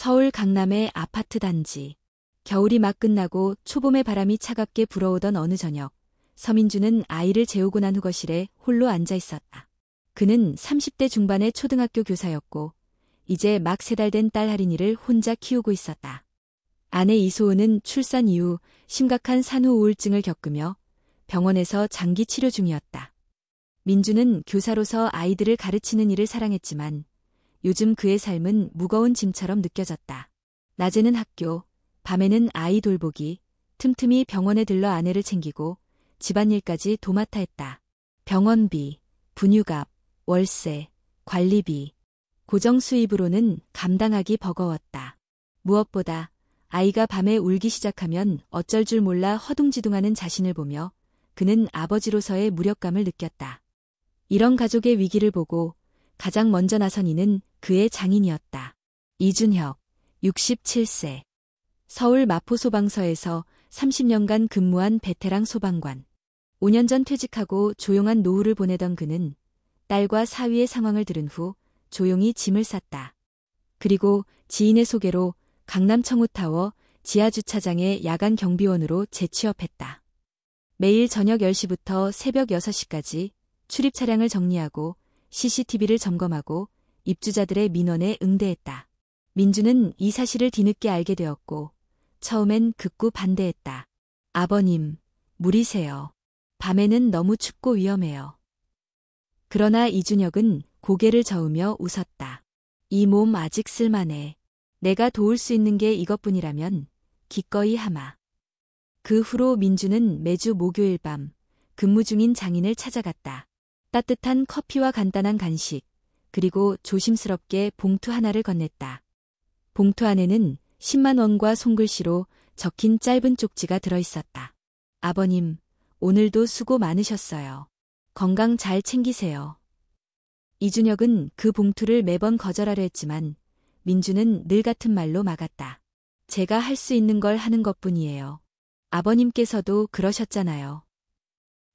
서울 강남의 아파트 단지. 겨울이 막 끝나고 초봄의 바람이 차갑게 불어오던 어느 저녁, 서민주는 아이를 재우고 난 후 거실에 홀로 앉아 있었다. 그는 30대 중반의 초등학교 교사였고 이제 막 3달 된 딸 하린이를 혼자 키우고 있었다. 아내 이소은은 출산 이후 심각한 산후 우울증을 겪으며 병원에서 장기 치료 중이었다. 민주는 교사로서 아이들을 가르치는 일을 사랑했지만 요즘 그의 삶은 무거운 짐처럼 느껴졌다. 낮에는 학교, 밤에는 아이 돌보기, 틈틈이 병원에 들러 아내를 챙기고 집안일까지 도맡아 했다. 병원비, 분유값, 월세, 관리비, 고정 수입으로는 감당하기 버거웠다. 무엇보다 아이가 밤에 울기 시작하면 어쩔 줄 몰라 허둥지둥하는 자신을 보며 그는 아버지로서의 무력감을 느꼈다. 이런 가족의 위기를 보고 가장 먼저 나선 이는 그의 장인이었다. 이준혁, 67세. 서울 마포소방서에서 30년간 근무한 베테랑 소방관. 5년 전 퇴직하고 조용한 노후를 보내던 그는 딸과 사위의 상황을 들은 후 조용히 짐을 쌌다. 그리고 지인의 소개로 강남 청우타워 지하주차장의 야간 경비원으로 재취업했다. 매일 저녁 10시부터 새벽 6시까지 출입 차량을 정리하고 CCTV를 점검하고 입주자들의 민원에 응대했다. 민주는 이 사실을 뒤늦게 알게 되었고 처음엔 극구 반대했다. 아버님, 무리세요. 밤에는 너무 춥고 위험해요. 그러나 이준혁은 고개를 저으며 웃었다. 이 몸 아직 쓸만해. 내가 도울 수 있는 게 이것뿐이라면 기꺼이 하마. 그 후로 민주는 매주 목요일 밤 근무 중인 장인을 찾아갔다. 따뜻한 커피와 간단한 간식, 그리고 조심스럽게 봉투 하나를 건넸다. 봉투 안에는 10만 원과 손글씨로 적힌 짧은 쪽지가 들어있었다. 아버님, 오늘도 수고 많으셨어요. 건강 잘 챙기세요. 이준혁은 그 봉투를 매번 거절하려 했지만 민주는 늘 같은 말로 막았다. 제가 할 수 있는 걸 하는 것뿐이에요. 아버님께서도 그러셨잖아요.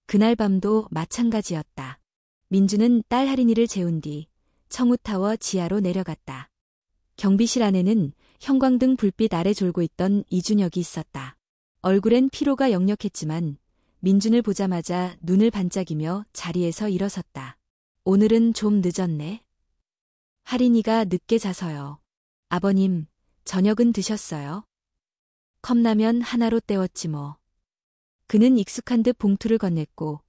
그날 밤도 마찬가지였다. 민주는 딸 하린이를 재운 뒤 청우타워 지하로 내려갔다. 경비실 안에는 형광등 불빛 아래 졸고 있던 이준혁이 있었다. 얼굴엔 피로가 역력했지만 민준을 보자마자 눈을 반짝이며 자리에서 일어섰다. 오늘은 좀 늦었네. 하린이가 늦게 자서요. 아버님, 저녁은 드셨어요? 컵라면 하나로 때웠지 뭐. 그는 익숙한 듯 봉투를 건넸고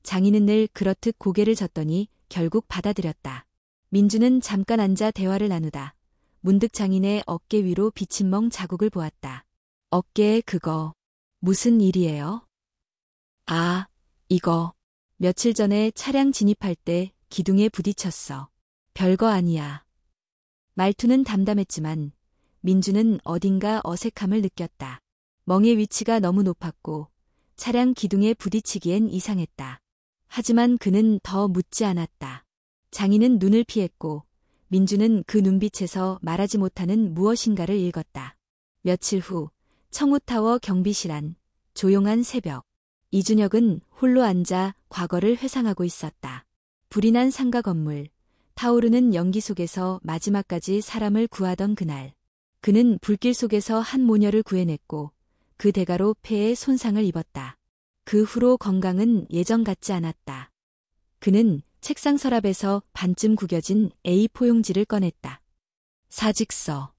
장인은 늘 그렇듯 고개를 젓더니 결국 받아들였다. 민주는 잠깐 앉아 대화를 나누다 문득 장인의 어깨 위로 비친 멍 자국을 보았다. 어깨에 그거 무슨 일이에요? 아, 이거. 며칠 전에 차량 진입할 때 기둥에 부딪혔어. 별거 아니야. 말투는 담담했지만 민주는 어딘가 어색함을 느꼈다. 멍의 위치가 너무 높았고 차량 기둥에 부딪히기엔 이상했다. 하지만 그는 더 묻지 않았다. 장인은 눈을 피했고 민주는 그 눈빛에서 말하지 못하는 무엇인가를 읽었다. 며칠 후 청우타워 경비실 안 조용한 새벽. 이준혁은 홀로 앉아 과거를 회상하고 있었다. 불이 난 상가 건물, 타오르는 연기 속에서 마지막까지 사람을 구하던 그날. 그는 불길 속에서 한 모녀를 구해냈고 그 대가로 폐에 손상을 입었다. 그 후로 건강은 예전 같지 않았다. 그는 책상 서랍에서 반쯤 구겨진 A4용지를 꺼냈다. 사직서.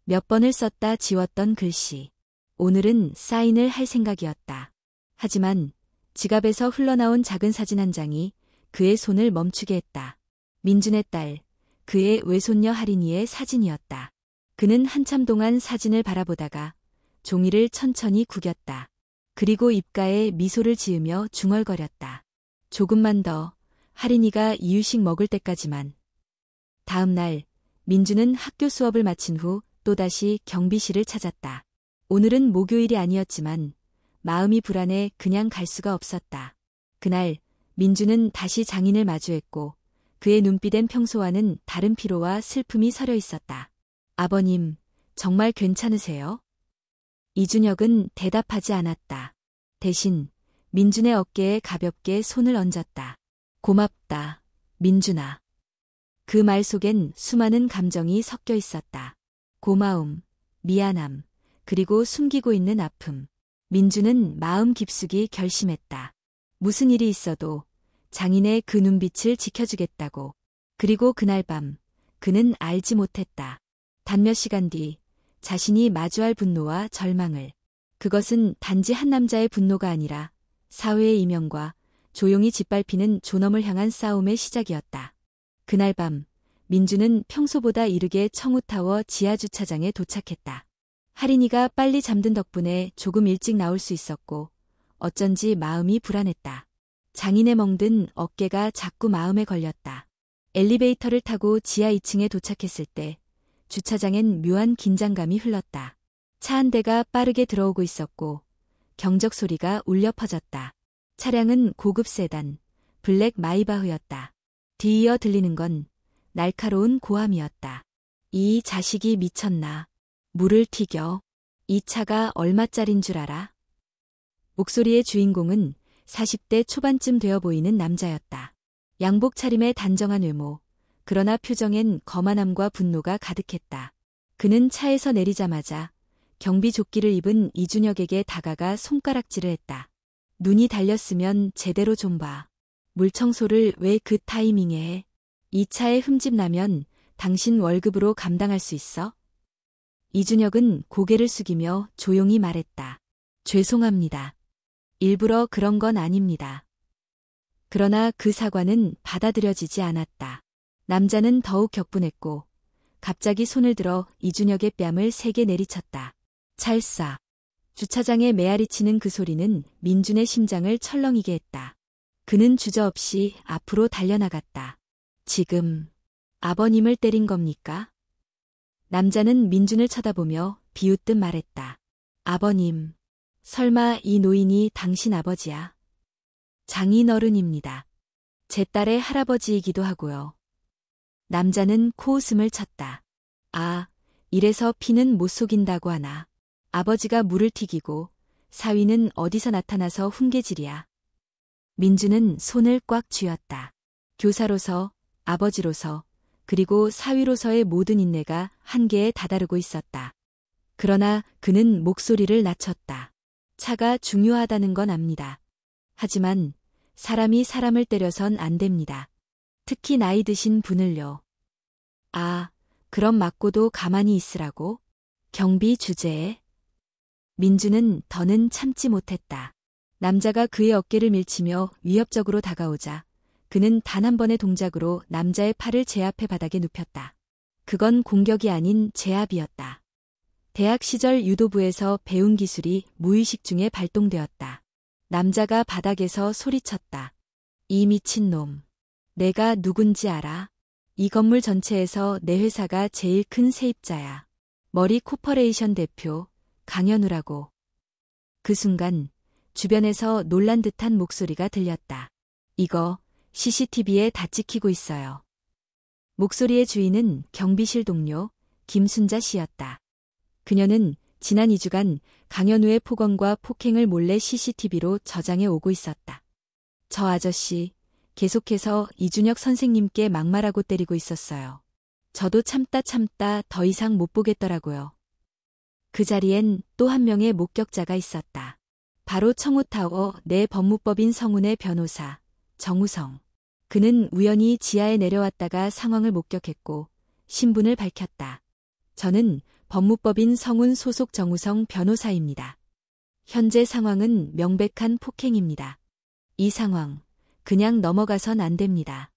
몇 번을 썼다 지웠던 글씨. 오늘은 사인을 할 생각이었다. 하지만 지갑에서 흘러나온 작은 사진 한 장이 그의 손을 멈추게 했다. 민준의 딸, 그의 외손녀 하린이의 사진이었다. 그는 한참 동안 사진을 바라보다가 종이를 천천히 구겼다. 그리고 입가에 미소를 지으며 중얼거렸다. 조금만 더, 하린이가 이유식 먹을 때까지만. 다음 날, 민주는 학교 수업을 마친 후 또다시 경비실을 찾았다. 오늘은 목요일이 아니었지만 마음이 불안해 그냥 갈 수가 없었다. 그날, 민주는 다시 장인을 마주했고 그의 눈빛엔 평소와는 다른 피로와 슬픔이 서려 있었다. 아버님, 정말 괜찮으세요? 이준혁은 대답하지 않았다. 대신 민준의 어깨에 가볍게 손을 얹었다. 고맙다, 민준아. 그 말 속엔 수많은 감정이 섞여 있었다. 고마움, 미안함, 그리고 숨기고 있는 아픔. 민주는 마음 깊숙이 결심했다. 무슨 일이 있어도 장인의 그 눈빛을 지켜주겠다고. 그리고 그날 밤, 그는 알지 못했다. 단 몇 시간 뒤, 자신이 마주할 분노와 절망을. 그것은 단지 한 남자의 분노가 아니라 사회의 이명과 조용히 짓밟히는 존엄을 향한 싸움의 시작이었다. 그날 밤, 민주는 평소보다 이르게 청우타워 지하주차장에 도착했다. 할인이가 빨리 잠든 덕분에 조금 일찍 나올 수 있었고 어쩐지 마음이 불안했다. 장인의 멍든 어깨가 자꾸 마음에 걸렸다. 엘리베이터를 타고 지하 2층에 도착했을 때 주차장엔 묘한 긴장감이 흘렀다. 차 한 대가 빠르게 들어오고 있었고 경적 소리가 울려 퍼졌다. 차량은 고급 세단, 블랙 마이바흐였다. 뒤이어 들리는 건 날카로운 고함이었다. 이 자식이 미쳤나. 물을 튀겨. 이 차가 얼마짜린 줄 알아? 목소리의 주인공은 40대 초반쯤 되어 보이는 남자였다. 양복 차림의 단정한 외모, 그러나 표정엔 거만함과 분노가 가득했다. 그는 차에서 내리자마자 경비 조끼를 입은 이준혁에게 다가가 손가락질을 했다. 눈이 달렸으면 제대로 좀 봐. 물 청소를 왜 그 타이밍에 해? 이 차에 흠집 나면 당신 월급으로 감당할 수 있어? 이준혁은 고개를 숙이며 조용히 말했다. 죄송합니다. 일부러 그런 건 아닙니다. 그러나 그 사과는 받아들여지지 않았다. 남자는 더욱 격분했고 갑자기 손을 들어 이준혁의 뺨을 세게 내리쳤다. 찰싸. 주차장에 메아리치는 그 소리는 민준의 심장을 철렁이게 했다. 그는 주저없이 앞으로 달려나갔다. 지금 아버님을 때린 겁니까? 남자는 민준을 쳐다보며 비웃듯 말했다. 아버님, 설마 이 노인이 당신 아버지야? 장인어른입니다. 제 딸의 할아버지이기도 하고요. 남자는 코웃음을 쳤다. 아, 이래서 피는 못 속인다고 하나. 아버지가 물을 튀기고 사위는 어디서 나타나서 훈계질이야. 민주는 손을 꽉 쥐었다. 교사로서, 아버지로서, 그리고 사위로서의 모든 인내가 한계에 다다르고 있었다. 그러나 그는 목소리를 낮췄다. 차가 중요하다는 건 압니다. 하지만 사람이 사람을 때려선 안 됩니다. 특히 나이 드신 분을요. 아, 그럼 맞고도 가만히 있으라고? 경비 주제에? 민주는 더는 참지 못했다. 남자가 그의 어깨를 밀치며 위협적으로 다가오자 그는 단 한 번의 동작으로 남자의 팔을 제압해 바닥에 눕혔다. 그건 공격이 아닌 제압이었다. 대학 시절 유도부에서 배운 기술이 무의식 중에 발동되었다. 남자가 바닥에서 소리쳤다. 이 미친놈. 내가 누군지 알아? 이 건물 전체에서 내 회사가 제일 큰 세입자야. 머리 코퍼레이션 대표 강현우라고. 그 순간 주변에서 놀란 듯한 목소리가 들렸다. 이거 CCTV에 다 찍히고 있어요. 목소리의 주인은 경비실 동료 김순자 씨였다. 그녀는 지난 2주간 강현우의 폭언과 폭행을 몰래 CCTV로 저장해 오고 있었다. 저 아저씨 계속해서 이준혁 선생님께 막말하고 때리고 있었어요. 저도 참다 더 이상 못 보겠더라고요. 그 자리엔 또 한 명의 목격자가 있었다. 바로 청우타워 내 법무법인 성운의 변호사 정우성. 그는 우연히 지하에 내려왔다가 상황을 목격했고 신분을 밝혔다. 저는 법무법인 성운 소속 정우성 변호사입니다. 현재 상황은 명백한 폭행입니다. 이 상황 그냥 넘어가선 안 됩니다.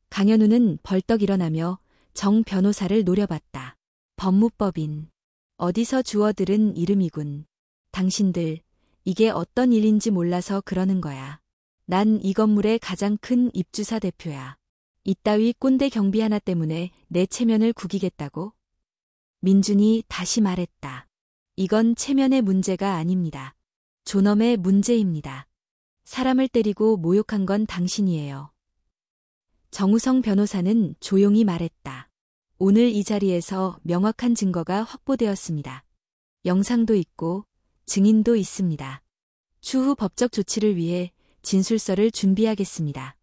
강현우는 벌떡 일어나며 정 변호사를 노려봤다. 법무법인. 어디서 주워들은 이름이군. 당신들 이게 어떤 일인지 몰라서 그러는 거야. 난 이 건물의 가장 큰 입주사 대표야. 이따위 꼰대 경비 하나 때문에 내 체면을 구기겠다고? 민준이 다시 말했다. 이건 체면의 문제가 아닙니다. 존엄의 문제입니다. 사람을 때리고 모욕한 건 당신이에요. 정우성 변호사는 조용히 말했다. 오늘 이 자리에서 명확한 증거가 확보되었습니다. 영상도 있고 증인도 있습니다. 추후 법적 조치를 위해 진술서를 준비하겠습니다.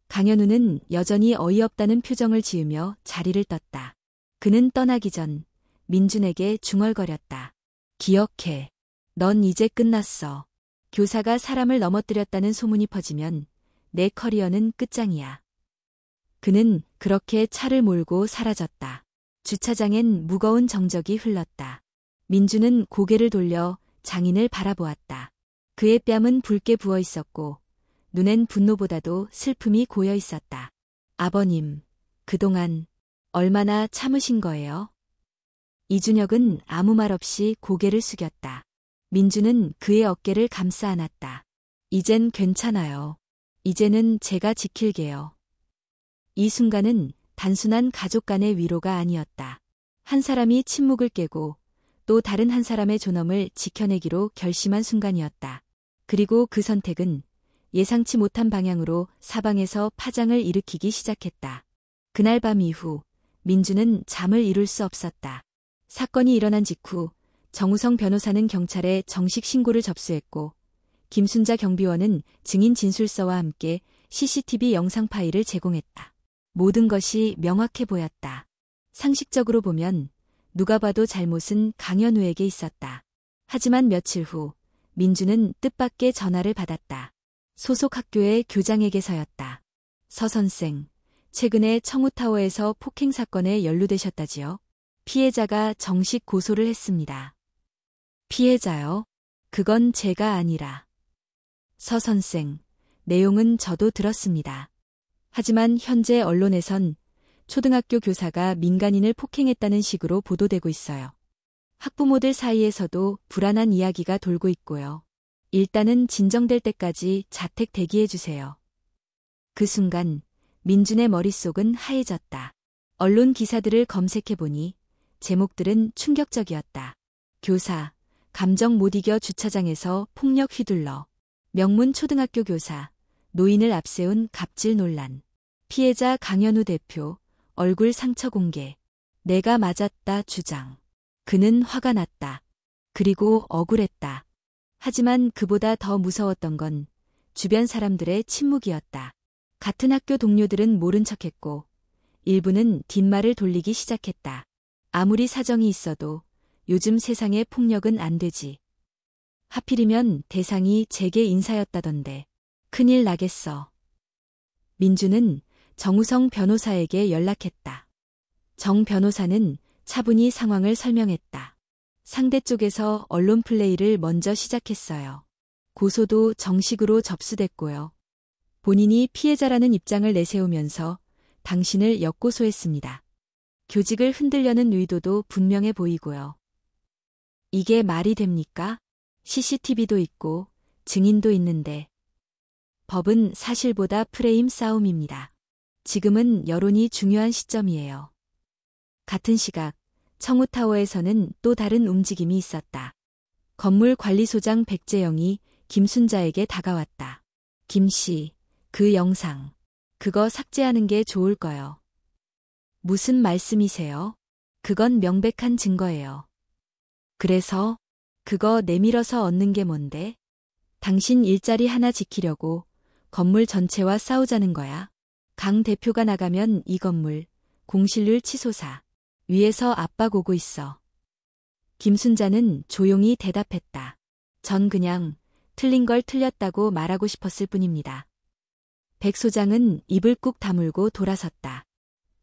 강현우는 여전히 어이없다는 표정을 지으며 자리를 떴다. 그는 떠나기 전 민준에게 중얼거렸다. 기억해. 넌 이제 끝났어. 교사가 사람을 넘어뜨렸다는 소문이 퍼지면 내 커리어는 끝장이야. 그는 그렇게 차를 몰고 사라졌다. 주차장엔 무거운 정적이 흘렀다. 민주는 고개를 돌려 장인을 바라보았다. 그의 뺨은 붉게 부어 있었고 눈엔 분노보다도 슬픔이 고여 있었다. 아버님, 그동안 얼마나 참으신 거예요? 이준혁은 아무 말 없이 고개를 숙였다. 민주는 그의 어깨를 감싸 안았다. 이젠 괜찮아요. 이제는 제가 지킬게요. 이 순간은 단순한 가족 간의 위로가 아니었다. 한 사람이 침묵을 깨고 또 다른 한 사람의 존엄을 지켜내기로 결심한 순간이었다. 그리고 그 선택은 예상치 못한 방향으로 사방에서 파장을 일으키기 시작했다. 그날 밤 이후 민주는 잠을 이룰 수 없었다. 사건이 일어난 직후 정우성 변호사는 경찰에 정식 신고를 접수했고 김순자 경비원은 증인 진술서와 함께 CCTV 영상 파일을 제공했다. 모든 것이 명확해 보였다. 상식적으로 보면 누가 봐도 잘못은 강현우에게 있었다. 하지만 며칠 후 민주는 뜻밖의 전화를 받았다. 소속 학교의 교장에게서였다. 서 선생, 최근에 청우타워에서 폭행 사건에 연루되셨다지요? 피해자가 정식 고소를 했습니다. 피해자요? 그건 제가 아니라. 서 선생, 내용은 저도 들었습니다. 하지만 현재 언론에선 초등학교 교사가 민간인을 폭행했다는 식으로 보도되고 있어요. 학부모들 사이에서도 불안한 이야기가 돌고 있고요. 일단은 진정될 때까지 자택 대기해주세요. 그 순간 민준의 머릿속은 하얘졌다. 언론 기사들을 검색해보니 제목들은 충격적이었다. 교사, 감정 못 이겨 주차장에서 폭력 휘둘러. 명문 초등학교 교사, 노인을 앞세운 갑질 논란. 피해자 강현우 대표, 얼굴 상처 공개. 내가 맞았다 주장. 그는 화가 났다. 그리고 억울했다. 하지만 그보다 더 무서웠던 건 주변 사람들의 침묵이었다. 같은 학교 동료들은 모른 척했고 일부는 뒷말을 돌리기 시작했다. 아무리 사정이 있어도 요즘 세상의 폭력은 안 되지. 하필이면 대상이 제게 인사였다던데. 큰일 나겠어. 민주는 정우성 변호사에게 연락했다. 정 변호사는 차분히 상황을 설명했다. 상대 쪽에서 언론 플레이를 먼저 시작했어요. 고소도 정식으로 접수됐고요. 본인이 피해자라는 입장을 내세우면서 당신을 역고소했습니다. 교직을 흔들려는 의도도 분명해 보이고요. 이게 말이 됩니까? CCTV도 있고 증인도 있는데. 법은 사실보다 프레임 싸움입니다. 지금은 여론이 중요한 시점이에요. 같은 시각 청우타워에서는 또 다른 움직임이 있었다. 건물관리소장 백재영이 김순자에게 다가왔다. 김 씨, 그 영상. 그거 삭제하는 게 좋을 거요. 무슨 말씀이세요? 그건 명백한 증거예요. 그래서 그거 내밀어서 얻는 게 뭔데? 당신 일자리 하나 지키려고 건물 전체와 싸우자는 거야. 강 대표가 나가면 이 건물 공실률 치솟아. 위에서 압박 오고 있어. 김순자는 조용히 대답했다. 전 그냥 틀린 걸 틀렸다고 말하고 싶었을 뿐입니다. 백 소장은 입을 꾹 다물고 돌아섰다.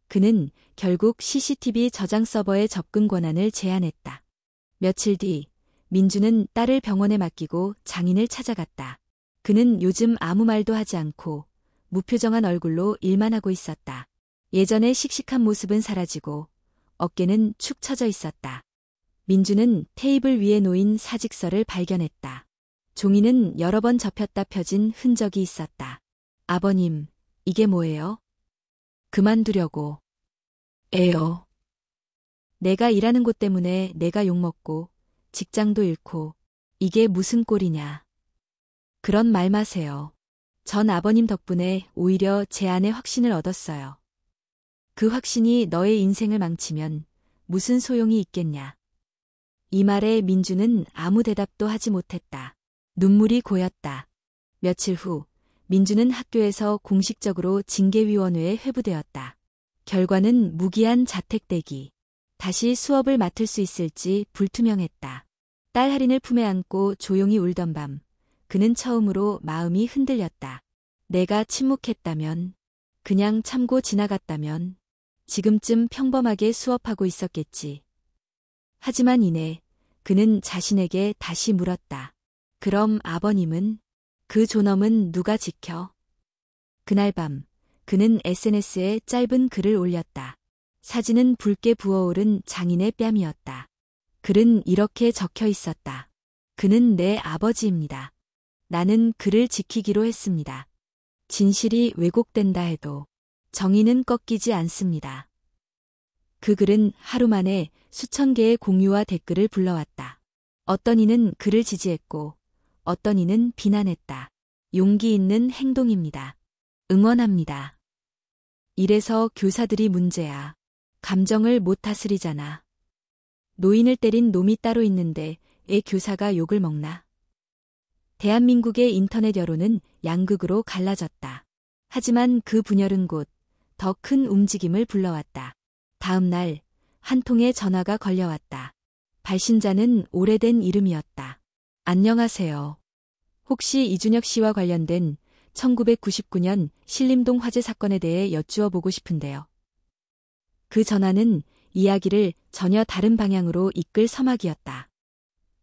그는 결국 CCTV 저장 서버의 접근 권한을 제한했다. 며칠 뒤 민주는 딸을 병원에 맡기고 장인을 찾아갔다. 그는 요즘 아무 말도 하지 않고 무표정한 얼굴로 일만 하고 있었다. 예전의 씩씩한 모습은 사라지고 어깨는 축 처져 있었다. 민주는 테이블 위에 놓인 사직서를 발견했다. 종이는 여러 번 접혔다 펴진 흔적이 있었다. 아버님, 이게 뭐예요? 그만두려고. 에요. 내가 일하는 곳 때문에 내가 욕먹고 직장도 잃고 이게 무슨 꼴이냐. 그런 말 마세요. 전 아버님 덕분에 오히려 제 안에 확신을 얻었어요. 그 확신이 너의 인생을 망치면 무슨 소용이 있겠냐. 이 말에 민주는 아무 대답도 하지 못했다. 눈물이 고였다. 며칠 후 민주는 학교에서 공식적으로 징계위원회에 회부되었다. 결과는 무기한 자택 대기. 다시 수업을 맡을 수 있을지 불투명했다. 딸 할인을 품에 안고 조용히 울던 밤, 그는 처음으로 마음이 흔들렸다. 내가 침묵했다면, 그냥 참고 지나갔다면, 지금쯤 평범하게 수업하고 있었겠지. 하지만 이내 그는 자신에게 다시 물었다. 그럼 아버님은? 그 존엄은 누가 지켜? 그날 밤 그는 SNS에 짧은 글을 올렸다. 사진은 붉게 부어오른 장인의 뺨이었다. 글은 이렇게 적혀 있었다. 그는 내 아버지입니다. 나는 그를 지키기로 했습니다. 진실이 왜곡된다 해도 정의는 꺾이지 않습니다. 그 글은 하루 만에 수천 개의 공유와 댓글을 불러왔다. 어떤 이는 그를 지지했고 어떤 이는 비난했다. 용기 있는 행동입니다. 응원합니다. 이래서 교사들이 문제야. 감정을 못 다스리잖아. 노인을 때린 놈이 따로 있는데 애 교사가 욕을 먹나? 대한민국의 인터넷 여론은 양극으로 갈라졌다. 하지만 그 분열은 곧 더 큰 움직임을 불러왔다. 다음 날 한 통의 전화가 걸려왔다. 발신자는 오래된 이름이었다. 안녕하세요. 혹시 이준혁 씨와 관련된 1999년 신림동 화재 사건에 대해 여쭈어 보고 싶은데요. 그 전화는 이야기를 전혀 다른 방향으로 이끌 서막이었다.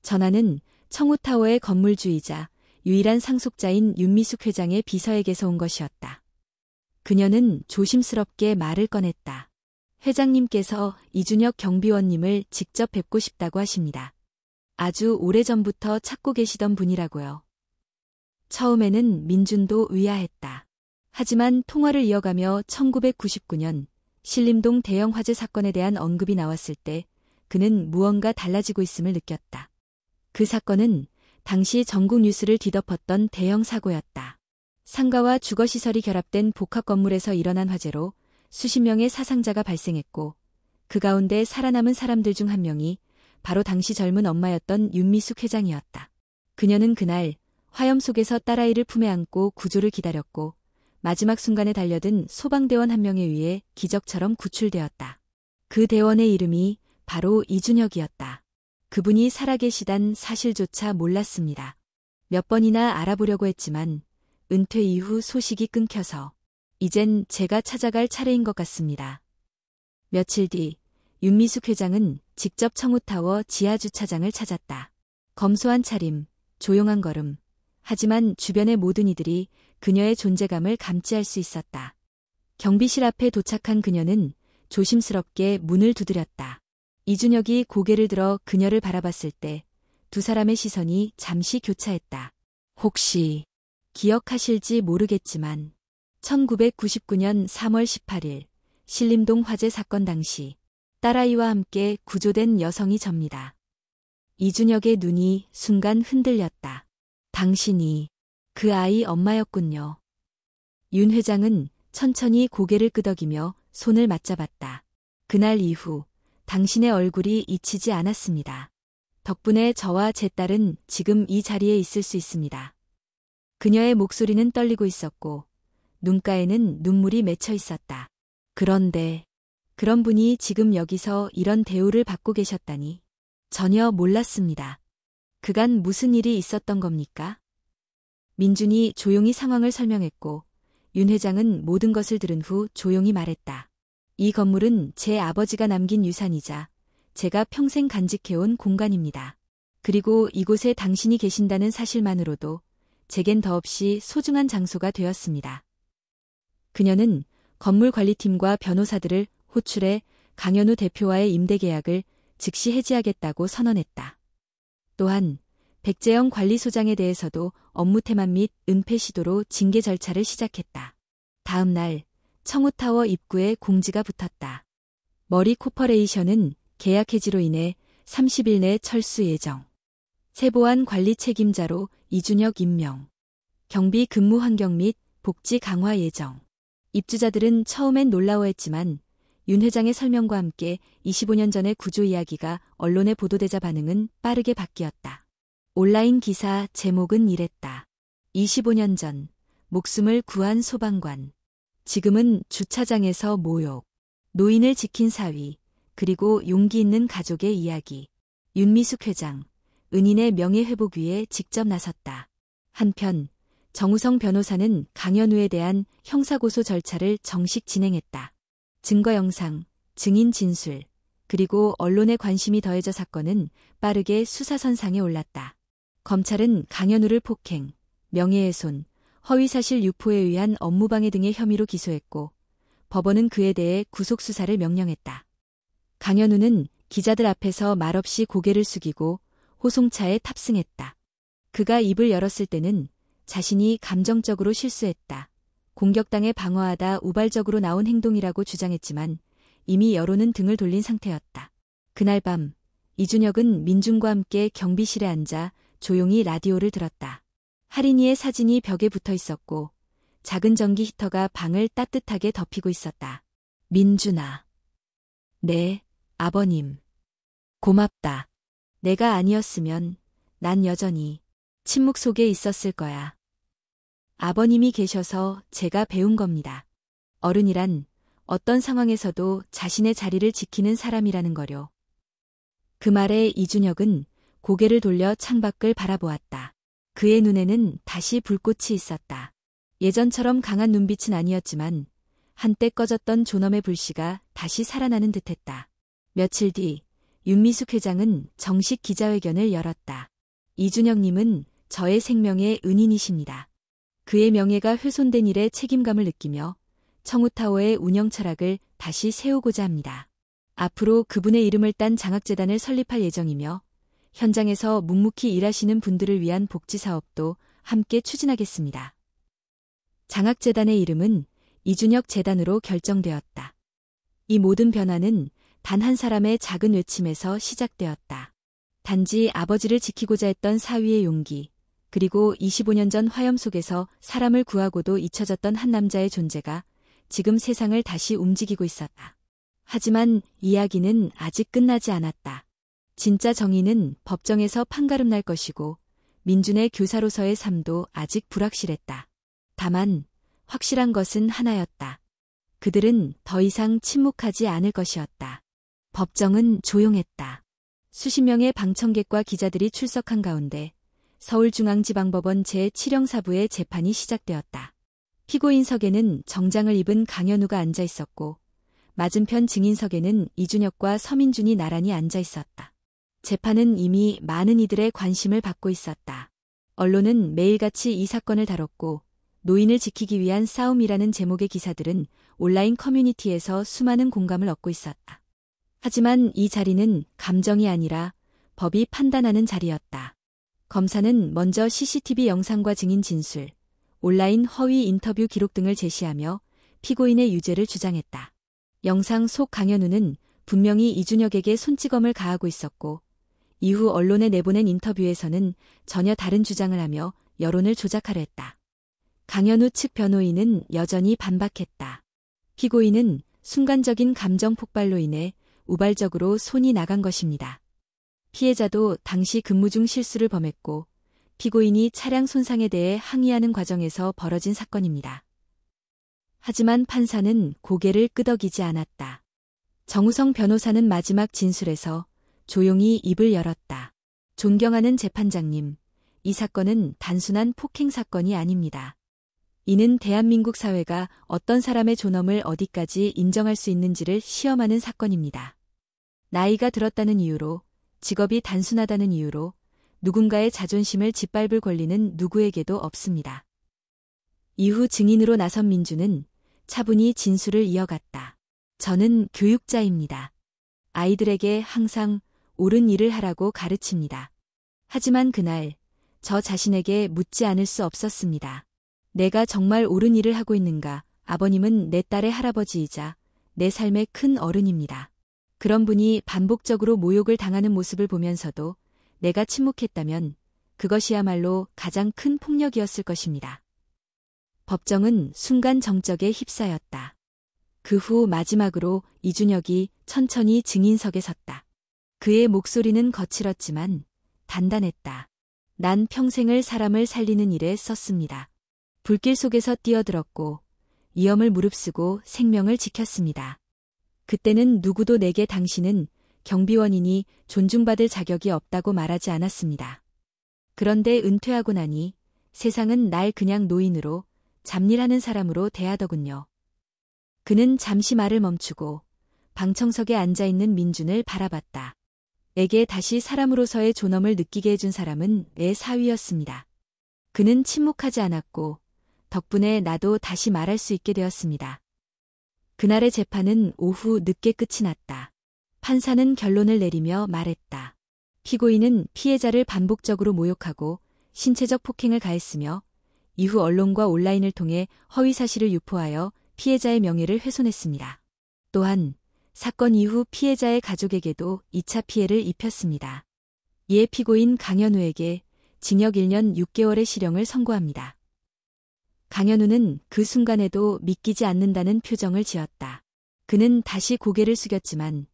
전화는 청우타워의 건물주이자 유일한 상속자인 윤미숙 회장의 비서에게서 온 것이었다. 그녀는 조심스럽게 말을 꺼냈다. 회장님께서 이준혁 경비원님을 직접 뵙고 싶다고 하십니다. 아주 오래전부터 찾고 계시던 분이라고요. 처음에는 민준도 의아했다. 하지만 통화를 이어가며 1999년 신림동 대형 화재 사건에 대한 언급이 나왔을 때 그는 무언가 달라지고 있음을 느꼈다. 그 사건은 당시 전국 뉴스를 뒤덮었던 대형 사고였다. 상가와 주거시설이 결합된 복합 건물에서 일어난 화재로 수십 명의 사상자가 발생했고 그 가운데 살아남은 사람들 중 한 명이 바로 당시 젊은 엄마였던 윤미숙 회장이었다. 그녀는 그날 화염 속에서 딸아이를 품에 안고 구조를 기다렸고 마지막 순간에 달려든 소방대원 한 명에 의해 기적처럼 구출되었다. 그 대원의 이름이 바로 이준혁이었다. 그분이 살아계시단 사실조차 몰랐습니다. 몇 번이나 알아보려고 했지만 은퇴 이후 소식이 끊겨서 이젠 제가 찾아갈 차례인 것 같습니다. 며칠 뒤 윤미숙 회장은 직접 청우타워 지하주차장을 찾았다. 검소한 차림, 조용한 걸음. 하지만 주변의 모든 이들이 그녀의 존재감을 감지할 수 있었다. 경비실 앞에 도착한 그녀는 조심스럽게 문을 두드렸다. 이준혁이 고개를 들어 그녀를 바라봤을 때 두 사람의 시선이 잠시 교차했다. 혹시 기억하실지 모르겠지만 1999년 3월 18일 신림동 화재 사건 당시 딸아이와 함께 구조된 여성이 접니다. 이준혁의 눈이 순간 흔들렸다. 당신이 그 아이 엄마였군요. 윤 회장은 천천히 고개를 끄덕이며 손을 맞잡았다. 그날 이후 당신의 얼굴이 잊히지 않았습니다. 덕분에 저와 제 딸은 지금 이 자리에 있을 수 있습니다. 그녀의 목소리는 떨리고 있었고 눈가에는 눈물이 맺혀 있었다. 그런데 그런 분이 지금 여기서 이런 대우를 받고 계셨다니 전혀 몰랐습니다. 그간 무슨 일이 있었던 겁니까? 민준이 조용히 상황을 설명했고 윤 회장은 모든 것을 들은 후 조용히 말했다. 이 건물은 제 아버지가 남긴 유산이자 제가 평생 간직해온 공간입니다. 그리고 이곳에 당신이 계신다는 사실만으로도 제겐 더없이 소중한 장소가 되었습니다. 그녀는 건물 관리팀과 변호사들을 호출해 강현우 대표와의 임대 계약을 즉시 해지하겠다고 선언했다. 또한 백재영 관리소장에 대해서도 업무 태만 및 은폐 시도로 징계 절차를 시작했다. 다음 날 청우타워 입구에 공지가 붙었다. 머리 코퍼레이션은 계약 해지로 인해 30일 내 철수 예정. 세보안 관리 책임자로 이준혁 임명. 경비 근무 환경 및 복지 강화 예정. 입주자들은 처음엔 놀라워했지만 윤 회장의 설명과 함께 25년 전의 구조 이야기가 언론에 보도되자 반응은 빠르게 바뀌었다. 온라인 기사 제목은 이랬다. 25년 전 목숨을 구한 소방관. 지금은 주차장에서 모욕. 노인을 지킨 사위. 그리고 용기 있는 가족의 이야기. 윤미숙 회장, 은인의 명예회복 위에 직접 나섰다. 한편 정우성 변호사는 강현우에 대한 형사고소 절차를 정식 진행했다. 증거 영상, 증인 진술, 그리고 언론의 관심이 더해져 사건은 빠르게 수사선상에 올랐다. 검찰은 강현우를 폭행, 명예훼손, 허위사실 유포에 의한 업무방해 등의 혐의로 기소했고 법원은 그에 대해 구속수사를 명령했다. 강현우는 기자들 앞에서 말없이 고개를 숙이고 호송차에 탑승했다. 그가 입을 열었을 때는 자신이 감정적으로 실수했다. 공격당해 방어하다 우발적으로 나온 행동이라고 주장했지만 이미 여론은 등을 돌린 상태였다. 그날 밤 이준혁은 민중과 함께 경비실에 앉아 조용히 라디오를 들었다. 할인이의 사진이 벽에 붙어 있었고 작은 전기 히터가 방을 따뜻하게 덮이고 있었다. 민준아. 네, 아버님. 고맙다. 내가 아니었으면 난 여전히 침묵 속에 있었을 거야. 아버님이 계셔서 제가 배운 겁니다. 어른이란 어떤 상황에서도 자신의 자리를 지키는 사람이라는 거요. 그 말에 이준혁은 고개를 돌려 창밖을 바라보았다. 그의 눈에는 다시 불꽃이 있었다. 예전처럼 강한 눈빛은 아니었지만 한때 꺼졌던 존엄의 불씨가 다시 살아나는 듯했다. 며칠 뒤 윤미숙 회장은 정식 기자회견을 열었다. 이준혁님은 저의 생명의 은인이십니다. 그의 명예가 훼손된 일에 책임감을 느끼며 청우타워의 운영 철학을 다시 세우고자 합니다. 앞으로 그분의 이름을 딴 장학재단을 설립할 예정이며 현장에서 묵묵히 일하시는 분들을 위한 복지사업도 함께 추진하겠습니다. 장학재단의 이름은 이준혁 재단으로 결정되었다. 이 모든 변화는 단 한 사람의 작은 외침에서 시작되었다. 단지 아버지를 지키고자 했던 사위의 용기, 그리고 25년 전 화염 속에서 사람을 구하고도 잊혀졌던 한 남자의 존재가 지금 세상을 다시 움직이고 있었다. 하지만 이야기는 아직 끝나지 않았다. 진짜 정의는 법정에서 판가름 날 것이고 민준의 교사로서의 삶도 아직 불확실했다. 다만 확실한 것은 하나였다. 그들은 더 이상 침묵하지 않을 것이었다. 법정은 조용했다. 수십 명의 방청객과 기자들이 출석한 가운데 서울중앙지방법원 제7형사부의 재판이 시작되었다. 피고인석에는 정장을 입은 강현우가 앉아 있었고 맞은편 증인석에는 이준혁과 서민준이 나란히 앉아 있었다. 재판은 이미 많은 이들의 관심을 받고 있었다. 언론은 매일같이 이 사건을 다뤘고 노인을 지키기 위한 싸움이라는 제목의 기사들은 온라인 커뮤니티에서 수많은 공감을 얻고 있었다. 하지만 이 자리는 감정이 아니라 법이 판단하는 자리였다. 검사는 먼저 CCTV 영상과 증인 진술, 온라인 허위 인터뷰 기록 등을 제시하며 피고인의 유죄를 주장했다. 영상 속 강현우는 분명히 이준혁에게 손찌검을 가하고 있었고 이후 언론에 내보낸 인터뷰에서는 전혀 다른 주장을 하며 여론을 조작하려 했다. 강현우 측 변호인은 여전히 반박했다. 피고인은 순간적인 감정 폭발로 인해 우발적으로 손이 나간 것입니다. 피해자도 당시 근무 중 실수를 범했고 피고인이 차량 손상에 대해 항의하는 과정에서 벌어진 사건입니다. 하지만 판사는 고개를 끄덕이지 않았다. 정우성 변호사는 마지막 진술에서 조용히 입을 열었다. 존경하는 재판장님, 이 사건은 단순한 폭행 사건이 아닙니다. 이는 대한민국 사회가 어떤 사람의 존엄을 어디까지 인정할 수 있는지를 시험하는 사건입니다. 나이가 들었다는 이유로, 직업이 단순하다는 이유로 누군가의 자존심을 짓밟을 권리는 누구에게도 없습니다. 이후 증인으로 나선 민주는 차분히 진술을 이어갔다. 저는 교육자입니다. 아이들에게 항상 옳은 일을 하라고 가르칩니다. 하지만 그날 저 자신에게 묻지 않을 수 없었습니다. 내가 정말 옳은 일을 하고 있는가? 아버님은 내 딸의 할아버지이자 내 삶의 큰 어른입니다. 그런 분이 반복적으로 모욕을 당하는 모습을 보면서도 내가 침묵했다면 그것이야말로 가장 큰 폭력이었을 것입니다. 법정은 순간 정적에 휩싸였다. 그 후 마지막으로 이준혁이 천천히 증인석에 섰다. 그의 목소리는 거칠었지만 단단했다. 난 평생을 사람을 살리는 일에 썼습니다. 불길 속에서 뛰어들었고 위험을 무릅쓰고 생명을 지켰습니다. 그때는 누구도 내게 당신은 경비원이니 존중받을 자격이 없다고 말하지 않았습니다. 그런데 은퇴하고 나니 세상은 날 그냥 노인으로, 잡일하는 사람으로 대하더군요. 그는 잠시 말을 멈추고 방청석에 앉아있는 민준을 바라봤다. 내게 다시 사람으로서의 존엄을 느끼게 해준 사람은 내 사위였습니다. 그는 침묵하지 않았고 덕분에 나도 다시 말할 수 있게 되었습니다. 그날의 재판은 오후 늦게 끝이 났다. 판사는 결론을 내리며 말했다. 피고인은 피해자를 반복적으로 모욕하고 신체적 폭행을 가했으며 이후 언론과 온라인을 통해 허위 사실을 유포하여 피해자의 명예를 훼손했습니다. 또한 사건 이후 피해자의 가족에게도 2차 피해를 입혔습니다. 이에 피고인 강현우에게 징역 1년 6개월의 실형을 선고합니다. 강현우는 그 순간에도 믿기지 않는다는 표정을 지었다. 그는 다시 고개를 숙였지만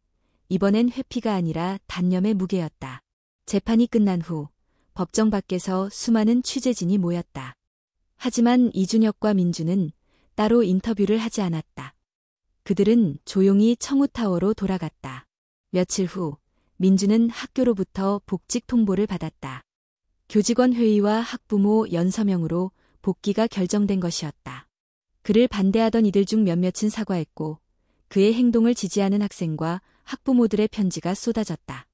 이번엔 회피가 아니라 단념의 무게였다. 재판이 끝난 후 법정 밖에서 수많은 취재진이 모였다. 하지만 이준혁과 민주는 따로 인터뷰를 하지 않았다. 그들은 조용히 청우타워로 돌아갔다. 며칠 후 민주는 학교로부터 복직 통보를 받았다. 교직원 회의와 학부모 연서명으로 복귀가 결정된 것이었다. 그를 반대하던 이들 중 몇몇은 사과했고 그의 행동을 지지하는 학생과 학부모들의 편지가 쏟아졌다.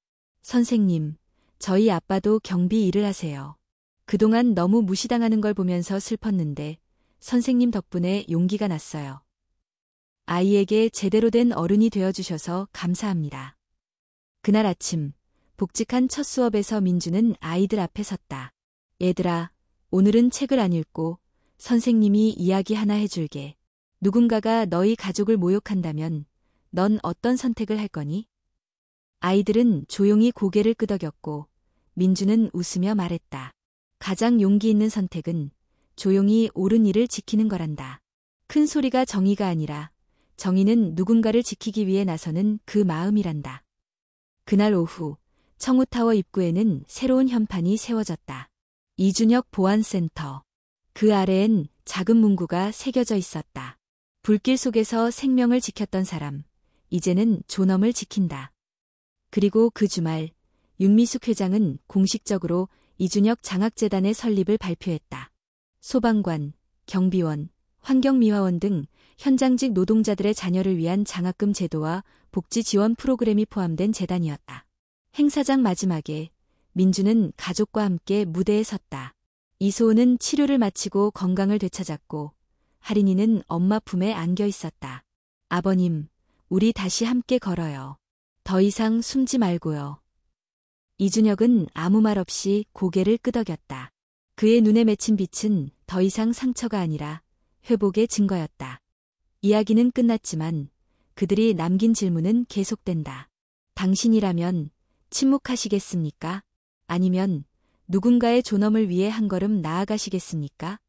선생님, 저희 아빠도 경비 일을 하세요. 그동안 너무 무시당하는 걸 보면서 슬펐는데 선생님 덕분에 용기가 났어요. 아이에게 제대로 된 어른이 되어주셔서 감사합니다. 그날 아침, 복직한 첫 수업에서 민주는 아이들 앞에 섰다. 얘들아, 오늘은 책을 안 읽고 선생님이 이야기 하나 해줄게. 누군가가 너희 가족을 모욕한다면 넌 어떤 선택을 할 거니? 아이들은 조용히 고개를 끄덕였고 민주는 웃으며 말했다. 가장 용기 있는 선택은 조용히 옳은 일을 지키는 거란다. 큰 소리가 정의가 아니라 정의는 누군가를 지키기 위해 나서는 그 마음이란다. 그날 오후 청우타워 입구에는 새로운 현판이 세워졌다. 이준혁 보안센터. 그 아래엔 작은 문구가 새겨져 있었다. 불길 속에서 생명을 지켰던 사람, 이제는 존엄을 지킨다. 그리고 그 주말 윤미숙 회장은 공식적으로 이준혁 장학재단의 설립을 발표했다. 소방관, 경비원, 환경미화원 등 현장직 노동자들의 자녀를 위한 장학금 제도와 복지 지원 프로그램이 포함된 재단이었다. 행사장 마지막에 민주는 가족과 함께 무대에 섰다. 이소은은 치료를 마치고 건강을 되찾았고 할인이는 엄마 품에 안겨 있었다. 아버님, 우리 다시 함께 걸어요. 더 이상 숨지 말고요. 이준혁은 아무 말 없이 고개를 끄덕였다. 그의 눈에 맺힌 빛은 더 이상 상처가 아니라 회복의 증거였다. 이야기는 끝났지만 그들이 남긴 질문은 계속된다. 당신이라면 침묵하시겠습니까? 아니면 누군가의 존엄을 위해 한 걸음 나아가시겠습니까?